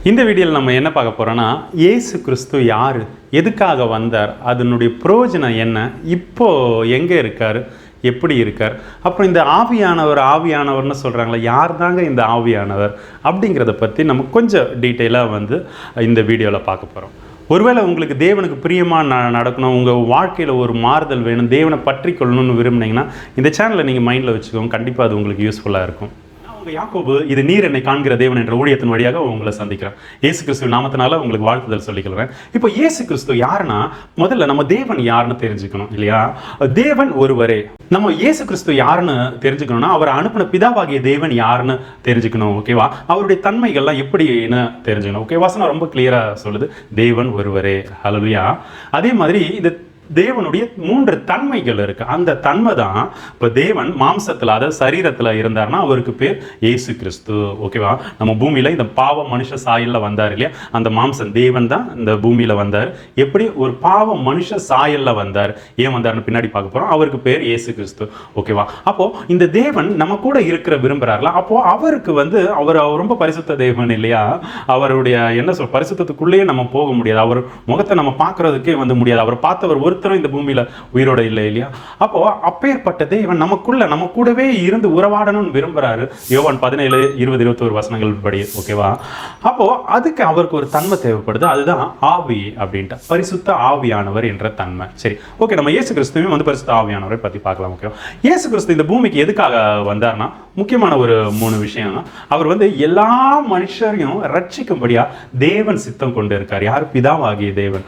இந்த வீடியோவில் நம்ம என்ன பார்க்க போகிறோன்னா, இயேசு கிறிஸ்து யார், எதுக்காக வந்தார், அதனுடைய பிரயோஜனம் என்ன, இப்போது எங்கே இருக்கார், எப்படி இருக்கார், அப்புறம் இந்த ஆவியானவர்னு சொல்கிறாங்களே, யார் தாங்க இந்த ஆவியானவர் அப்படிங்கிறத பற்றி நம்ம கொஞ்சம் டீட்டெயிலாக இந்த வீடியோவில் பார்க்க போகிறோம். ஒருவேளை உங்களுக்கு தேவனுக்கு பிரியமாக நடக்கணும், உங்கள் வாழ்க்கையில் ஒரு மாறுதல் வேணும், தேவனை பற்றி கொள்ளணும்னு விரும்புனீங்கன்னா இந்த சேனலை நீங்கள் மைண்டில் வச்சுக்கோங்க. கண்டிப்பாக அது உங்களுக்கு யூஸ்ஃபுல்லாக இருக்கும். யாக்கோபு, இது நீர் என்னை காண்கிற தேவன் என்ற ஊழியத்தின் வழியாக உங்களை சந்திக்கிறேன். இயேசு கிறிஸ்து நாமத்தினால உங்களுக்கு வாழ்த்துதல் சொல்லிக்கிறேன். இப்போ இயேசு கிறிஸ்து யாருன்னா, முதல்ல நம்ம தேவன் யாருன்னு தெரிஞ்சுக்கணும் இல்லையா? தேவன் ஒருவரே. நம்ம இயேசு கிறிஸ்து யாருன்னு தெரிஞ்சுக்கணும்னா, அவர் அனுப்பின பிதாவாகிய தேவன் யாருன்னு தெரிஞ்சுக்கணும். ஓகேவா? அவருடைய தன்மைகள்லாம் எப்படின்னு தெரிஞ்சுக்கணும். ஓகே, வசனம் ரொம்ப கிளியரா சொல்லுது, தேவன் ஒருவரே. ஹல்லேலூயா. அதே மாதிரி இந்த தேவனுடைய 3 தன்மைகள் இருக்கு. அந்த தன்மை தான் இப்போ தேவன் மாம்சத்தில், அதாவது சரீரத்தில் இருந்தார்னா அவருக்கு பேர் இயேசு கிறிஸ்து. ஓகேவா? நம்ம பூமியில் இந்த பாவ மனுஷ சாயலில் வந்தார் இல்லையா? அந்த மாம்சம் தேவன் தான் இந்த பூமியில் வந்தார். எப்படி ஒரு பாவ மனுஷ சாயலில் வந்தார், ஏன் வந்தார்னு பின்னாடி பார்க்க போகிறோம். அவருக்கு பேர் இயேசு கிறிஸ்து. ஓகேவா? அப்போது இந்த தேவன் நம்ம கூட இருக்கிற விரும்புகிறார்களா? அப்போது அவருக்கு அவர் ரொம்ப பரிசுத்த தேவன் இல்லையா? அவருடைய பரிசுத்தத்துக்குள்ளேயே நம்ம போக முடியாது. அவர் முகத்தை நம்ம பார்க்கறதுக்கே முடியாது. அவர் பார்த்தவர் ஒருத்தரும் இந்த பூமியில உயிரோட இல்லை இல்லையா? அப்போ அப்பேற்பட்ட தேவன் நம்ம கூடவே இருந்து உறவாடணும்னு விரும்புறாரு. யோவான் 17, 20, 21 வசனங்கள் படி. ஓகேவா? அப்போ அதுக்கு அவருக்கு ஒரு தன்மை தேவைப்படுது. அதுதான் ஆவி அப்படின்ட்டு, பரிசுத்த ஆவியானவர் என்ற தன்மை. சரி, ஓகே, நம்ம இயேசு கிறிஸ்துவையும் பரிசுத்த ஆவியானவரை பத்தி பார்க்கலாம். ஓகேவா? இயேசு கிறிஸ்து இந்த பூமிக்கு எதுக்காக வந்தார்னா, முக்கியமான ஒரு 3 விஷயம். அவர் எல்லா மனுஷரையும் ரட்சிக்கும்படியா தேவன் சித்தம் கொண்டு இருக்கார். யார்? பிதாவாகிய தேவன்.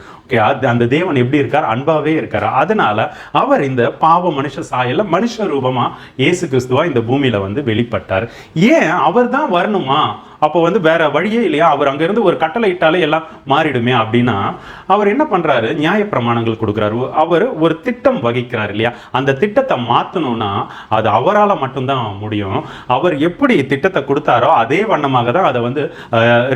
அந்த தேவன் எப்படி இருக்கார்? அன்பாவே இருக்கார். அதனால அவர் இந்த பாவ மனுஷ சாயல்ல மனுஷ ரூபமா இயேசு கிறிஸ்துவா இந்த பூமியில வெளிப்பட்டார். ஏன் அவர் தான் வரணுமா? அப்போ வேற வழியே இல்லையா? அவர் அங்கிருந்து ஒரு கட்டளை இட்டாலே எல்லாம் மாறிடுமே அப்படின்னா, அவர் என்ன பண்றாரு? நியாயப்பிரமாணங்கள் கொடுக்குறாரு. அவர் ஒரு திட்டம் வகிக்கிறார் இல்லையா? அந்த திட்டத்தை மாற்றணும்னா அது அவரால் மட்டும்தான் முடியும். அவர் எப்படி திட்டத்தை கொடுத்தாரோ அதே வண்ணமாக தான் அதை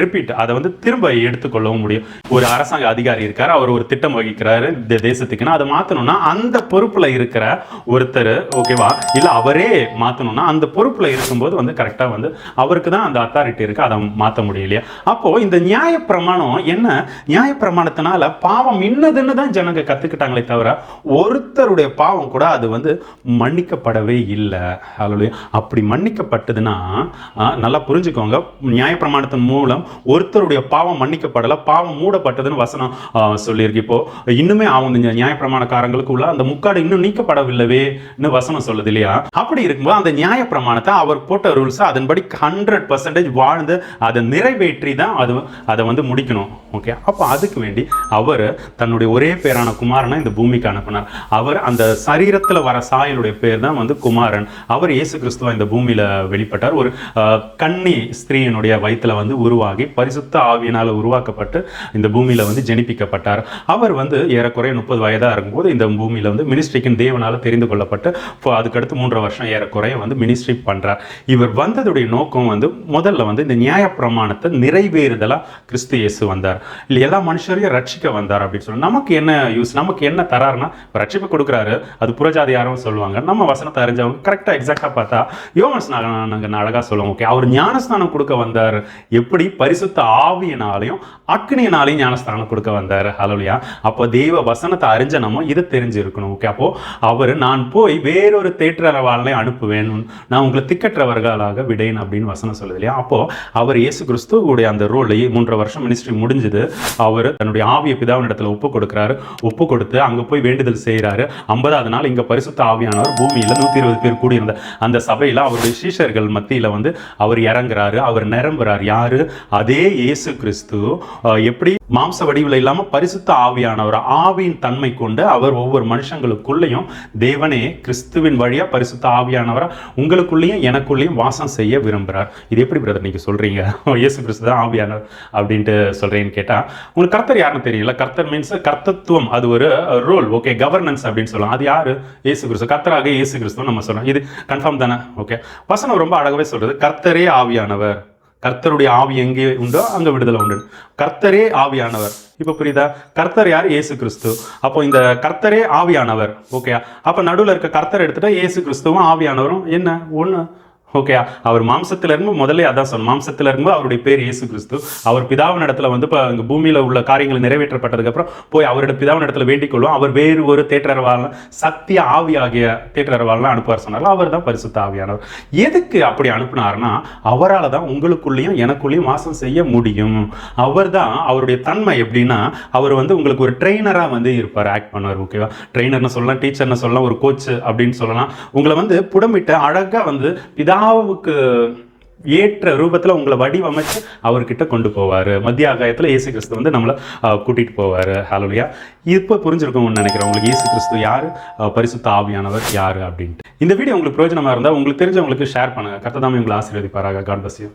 ரிப்பீட், அதை திரும்ப எடுத்துக்கொள்ளவும் முடியும். ஒரு அரசாங்க அதிகாரி இருக்கார், அவர் ஒரு திட்டம் வகிக்கிறாரு இந்த தேசத்துக்குன்னா, அதை மாற்றணும்னா அந்த பொறுப்புல இருக்கிற ஒருத்தர், ஓகேவா, இல்லை அவரே மாற்றணும்னா அந்த பொறுப்புல இருக்கும்போது கரெக்டா அவருக்கு தான் அந்த அத்தாரிட்டி இருக்கு, அதை மாற்ற முடியலையா? அப்போ இந்த நியாயப்பிரமாணம் என்ன? நியாயப்பிரமாணத்தினால பாவம் இன்னதுன்னு தான் ஜனங்க கத்துக்கிட்டாங்களே தவிர ஒருத்தருடைய பாவம் கூட அது மன்னிக்கப்படவே இல்லை. அப்படி மன்னிக்கப்பட்டதுன்னா நல்லா புரிஞ்சுக்கோங்க, நியாயப்பிரமாணத்தின் மூலம் ஒருத்தருடைய பாவம் மன்னிக்கப்படல, பாவம் மூடப்பட்டதுன்னு வசனம் சொல்லியிருக்கு. இப்போ இன்னுமே அவங்க நியாயப்பிரமாணக்காரங்களுக்கு உள்ள அந்த முக்காடு இன்னும் நீக்கப்படவில்லைவேன்னு வசனம் சொல்லுது இல்லையா? அப்படி இருக்கும்போது அந்த நியாயப்பிரமாணத்தை அவர் போட்ட ரூல்ஸ் அதன்படி 100% வாழ்ந்து அதை நிறைவேற்றி தான் அதை முடிக்கணும். ஓகே, அப்போ அதுக்கு வேண்டி அவர் தன்னுடைய ஒரே பேரான குமாரனை இந்த பூமிக்கு அனுப்பினார். அவர் அந்த சரீரத்தில் வர சாயலுடைய பேர் தான் குமாரன். அவர் இயேசு கிறிஸ்துவ இந்த பூமியில வெளிப்பட்டார். ஒரு கன்னி ஸ்திரீயினுடைய வயிற்றுல உருவாகி பரிசுத்த ஆவியினால் உருவாக்கப்பட்டு இந்த பூமியில ஜெனிப்பிக்கப்பட்டார். அவர் ஏறக்குறைய 30 வயதா இருக்கும்போது இந்த பூமியில மினிஸ்ட்ரிக்கு தேவனால தெரிந்து கொள்ளப்பட்டு அதுக்கடுத்து 3 வருஷம் ஏறக்குறைய மினிஸ்ட்ரி பண்றார். இவர் வந்ததுடைய நோக்கம் முதல்ல இந்த நியாயப்பிரமாணத்தை நிறைவேறுதலா கிறிஸ்து இயேசு வந்தார். இல்லை, எல்லா மனுஷரையும் ரட்சிக்க வந்தார் அப்படின்னு சொல்லி நமக்கு என்ன யூஸ்? நமக்கு என்ன தராருன்னா, ரட்சிப்பு கொடுக்குறாரு, அது புறஜாதி யாரும் சொல்லுவாங்க. நம்ம வசனத்தை அறிஞ்சவங்க கரெக்டா எக்ஸாக்டா பார்த்தா யோவான் அழகா சொல்லுவோம். ஓகே, அவர் ஞானஸ்தானம் கொடுக்க வந்தார். எப்படி? பரிசுத்த ஆவியினாலையும் அக்னியினாலையும் ஞானஸ்தானம் கொடுக்க வந்தார். ஹல்லேலூயா. அப்போ தேவ வசனத்தை அறிஞ்ச நம்ம இதை தெரிஞ்சிருக்கணும். ஓகே, அப்போ அவர் நான் போய் வேறொரு தேற்றரவாளனை அனுப்புவேன், நான் உங்களை திக்கற்றவர்களாக விடேன் அப்படின்னு வசனம் சொல்லுது இல்லையா? அப்போ அவர் இயேசு கிறிஸ்துவுடைய அந்த ரோலை 3 வருஷம் மினிஸ்ட்ரி முடிஞ்சது. அவர் தன்னுடைய ஆவிய பிதாவின் இடத்துல ஒப்பு கொடுக்கிறாரு. ஒப்பு கொடுத்து அங்க போய் வேண்டுதல் செய்யறாரு. 50வது நாள் இங்க பரிசுத்த ஆவியானவர் பூமியில 120 பேர் கூடியிருந்த அந்த சபையில அவருடைய சீஷர்கள் மத்தியில அவர் இறங்குறாரு. அவர் நிரம்புறார். யாரு? அதே இயேசு கிறிஸ்து எப்படி மாம்ச வடிவில் இல்லாம பரிசுத்த ஆவியானவர், ஆவியின் தன்மை கொண்டு அவர் ஒவ்வொரு மனுஷங்களுக்குள்ளேயும் தேவனே கிறிஸ்துவின் வழியா பரிசுத்த ஆவியானவரை உங்களுக்குள்ளேயும் எனக்குள்ளேயும் வாசம் செய்ய விரும்புறார். இது எப்படி பிரதர் நீங்க சொல்றீங்க? இயேசு கிறிஸ்து தான் ஆவியானவர் அப்படின்ட்டு சொல்றேன்னு கேட்டா, உங்களுக்கு கர்த்தர் யாருன்னு தெரியல. கர்த்தர் மீன்ஸ் கர்த்தத்துவம், அது ஒரு ரோல். ஓகே, கவர்னன்ஸ் அப்படின்னு சொல்லலாம். அது யாரு? இயேசு கிறிஸ்து. கர்த்தராக இயேசு கிறிஸ்து நம்ம சொல்றோம். இது கன்ஃபார்ம் தானே? ஓகே, வசனம் ரொம்ப அழகாவே சொல்றது, கர்த்தரே ஆவியானவர். கர்த்தருடைய ஆவி எங்கே உண்டோ அங்க விடுதலை உண்டு. கர்த்தரே ஆவியானவர். இப்ப புரியுதா? கர்த்தர் யார்? இயேசு கிறிஸ்து. அப்போ இந்த கர்த்தரே ஆவியானவர். ஓகே, அப்ப நடுவில் இருக்க கர்த்தர் எடுத்துட்டா இயேசு கிறிஸ்துவும் ஆவியானவரும் என்ன ஒண்ணு? ஓகே, அவர் மாம்சத்தில் இருக்கும்போது முதல்ல அதான் சொன்ன, மாம்சத்தில் இருக்கும்போது அவருடைய பேர் இயேசு கிறிஸ்து. அவர் பிதாவின் இடத்துல வந்து இப்போ இங்கே பூமியில் உள்ள காரியங்கள் நிறைவேற்றப்பட்டதுக்கப்புறம் போய் அவருடைய பிதாவின் இடத்துல வேண்டிக் கொள்வோம். அவர் வேறு ஒரு தேற்றரவாளன், சத்திய ஆவியாகிய தேற்றரவாளன் அனுப்புவார் சொன்னார். அவர் தான் பரிசுத்த ஆவியானவர். எதுக்கு அப்படி அனுப்புனார்னா, அவரால் தான் உங்களுக்குள்ளேயும் எனக்குள்ளேயும் வாசம் செய்ய முடியும். அவர் தான், அவருடைய தன்மை எப்படின்னா, அவர் வந்து உங்களுக்கு ஒரு ட்ரெயினராக வந்து இருப்பார், ஆக்ட் பண்ணுவார். ஓகேவா, ட்ரெயினர்னு சொல்லலாம், டீச்சர்னு சொல்லலாம், ஒரு கோச் அப்படின்னு சொல்லலாம். உங்களை வந்து புடமிட்டு அழகாக வந்து பிதாவுக்கு ஏற்ற ரூபத்தில் உங்களை வடிவமைச்சு அவர்கிட்ட கொண்டு போவார். மத்திய ஆகாயத்தில் இயேசு கிறிஸ்து வந்து நம்மளை கூட்டிகிட்டு போவார். ஹல்லேலூயா. இப்போ புரிஞ்சிருக்கும்னு நினைக்கிறேன் உங்களுக்கு இயேசு கிறிஸ்து யார், பரிசுத்த ஆவியானவர் யார் அப்படின்ட்டு. இந்த வீடியோ உங்களுக்கு பிரயோஜனமாக இருந்தால் உங்களுக்கு தெரிஞ்சவங்களுக்கு ஷேர் பண்ணுங்கள். கர்த்தர் தாமே உங்களை ஆசீர்வதிப்பாராக. God bless you.